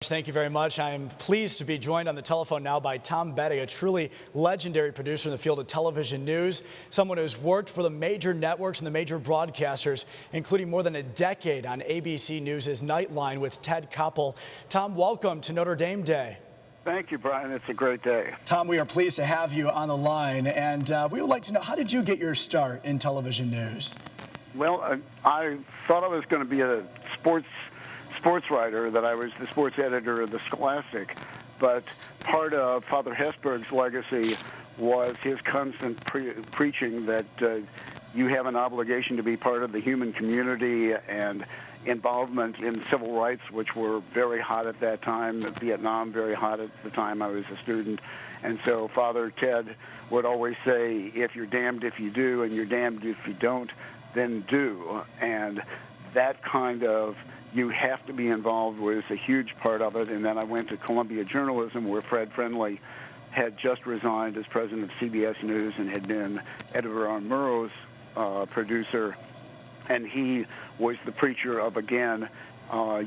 Thank you very much. I am pleased to be joined on the telephone now by Tom Bettag, a truly legendary producer in the field of television news, someone who's worked for the major networks and the major broadcasters, including more than a decade on ABC News' Nightline with Ted Koppel. Tom, welcome to Notre Dame Day. Thank you, Brian. It's a great day. Tom, we are pleased to have you on the line, and we would like to know, how did you get your start in television news? Well, I thought I was going to be a sports writer, that I was the sports editor of the Scholastic, but part of Father Hesburgh's legacy was his constant preaching that you have an obligation to be part of the human community, and involvement in civil rights, which were very hot at that time, Vietnam very hot at the time I was a student. And so Father Ted would always say, if you're damned if you do and you're damned if you don't, then do. And that kind of you have to be involved was a huge part of it. And then I went to Columbia Journalism, where Fred Friendly had just resigned as president of CBS News and had been editor on Murrow's producer. And he was the preacher of, again,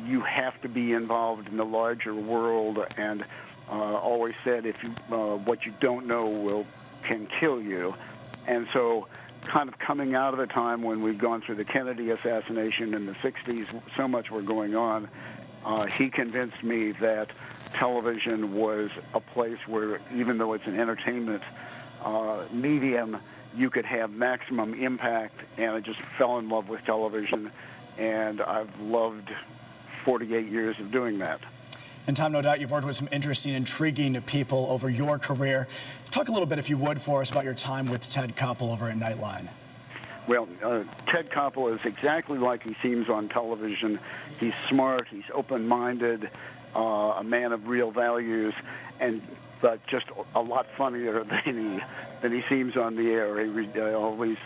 you have to be involved in the larger world, and always said, if you, what you don't know can kill you. And so kind of coming out of a time when we've gone through the Kennedy assassination in the 60s, so much were going on, he convinced me that television was a place where, even though it's an entertainment medium, you could have maximum impact, and I just fell in love with television, and I've loved 48 years of doing that. And Tom, no doubt you've worked with some interesting, intriguing people over your career. Talk a little bit, if you would, for us about your time with Ted Koppel over at Nightline. Well, Ted Koppel is exactly like he seems on television. He's smart, he's open-minded, a man of real values, but just a lot funnier than he seems on the air. He always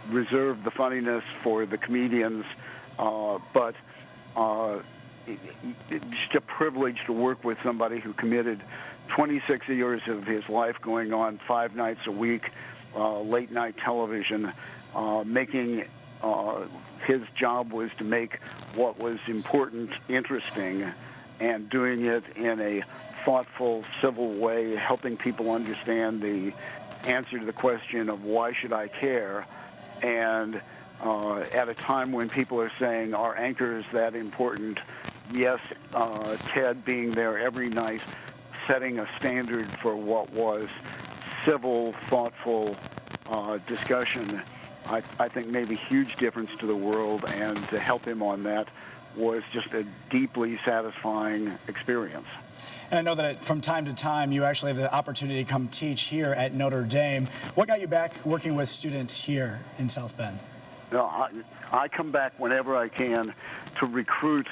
reserved the funniness for the comedians, but it's just a privilege to work with somebody who committed 26 years of his life going on 5 nights a week, late-night television, making his job was to make what was important interesting, and doing it in a thoughtful, civil way, helping people understand the answer to the question of why should I care, and at a time when people are saying, are anchors that important? Yes, Ted being there every night, setting a standard for what was civil, thoughtful discussion, I think made a huge difference to the world, and to help him on that was just a deeply satisfying experience. And I know that from time to time you actually have the opportunity to come teach here at Notre Dame. What got you back working with students here in South Bend? No, I come back whenever I can to recruit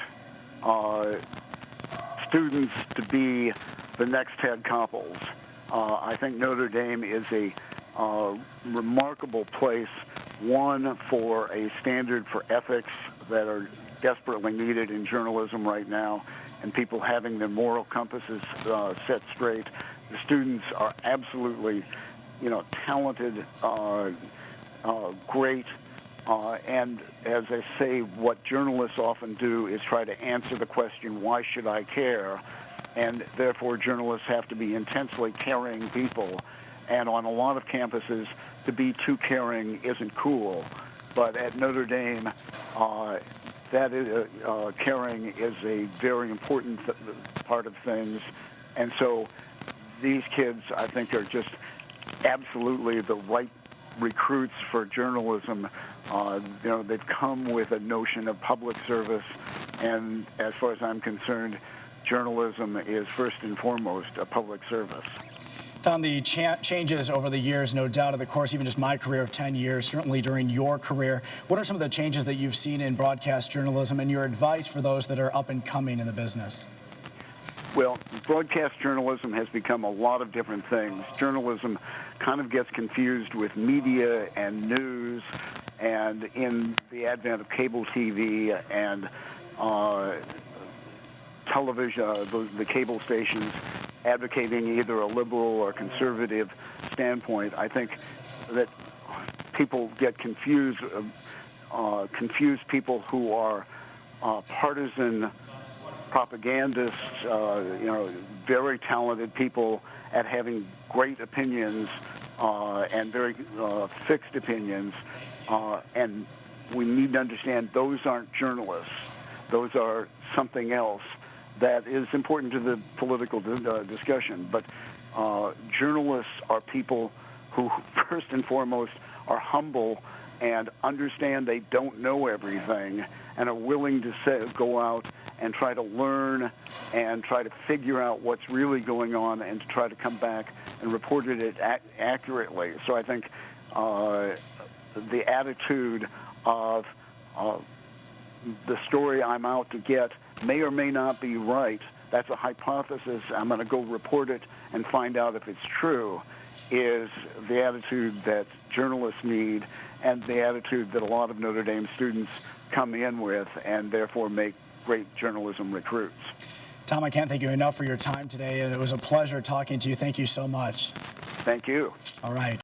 students to be the next Ted Koppels. I think Notre Dame is a remarkable place, one, for a standard for ethics that are desperately needed in journalism right now, and people having their moral compasses set straight. The students are absolutely, talented, great, and as I say, what journalists often do is try to answer the question, why should I care? And therefore, journalists have to be intensely caring people. And on a lot of campuses, to be too caring isn't cool. But at Notre Dame, that is, caring is a very important part of things. And so these kids, I think, are just absolutely the right recruits for journalism. They've come with a notion of public service, and as far as I'm concerned, journalism is first and foremost a public service. Tom, the changes over the years, no doubt, of the course, even just my career of 10 years, certainly during your career, what are some of the changes that you've seen in broadcast journalism, and your advice for those that are up and coming in the business? Well, broadcast journalism has become a lot of different things. Journalism kind of gets confused with media and news, and in the advent of cable TV and television, the cable stations advocating either a liberal or conservative standpoint, I think that people get confused people who are partisan propagandists, very talented people at having great opinions and very fixed opinions. And we need to understand those aren't journalists. Those are something else that is important to the political discussion. But journalists are people who, first and foremost, are humble and understand they don't know everything and are willing to go out and try to learn and try to figure out what's really going on and to try to come back and report it accurately. So I think the attitude of the story I'm out to get may or may not be right. That's a hypothesis. I'm going to go report it and find out if it's true, is the attitude that journalists need and the attitude that a lot of Notre Dame students come in with and therefore make great journalism recruits. Tom, I can't thank you enough for your time today, and it was a pleasure talking to you. Thank you so much. Thank you. All right.